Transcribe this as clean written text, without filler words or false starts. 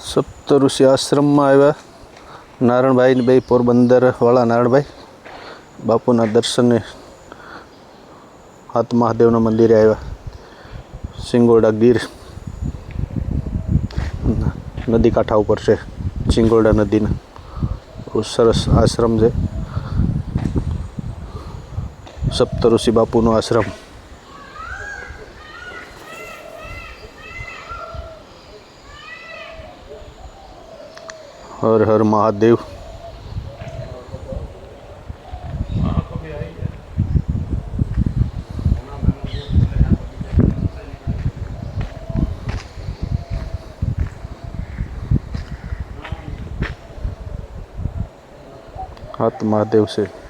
સપ્તઋષિ આશ્રમમાં આવ્યા નારણભાઈ ને બે પોરબંદરવાળા નારણભાઈ બાપુના દર્શને હાથ મહાદેવના મંદિરે આવ્યા. સિંગોડા ગીર નદી કાંઠા ઉપર છે. સિંગોડા નદીના બહુ સરસ આશ્રમ છે. સપ્તઋષિ બાપુનો આશ્રમ. હર હર મહાદેવ. હાથ મહાદેવ છે.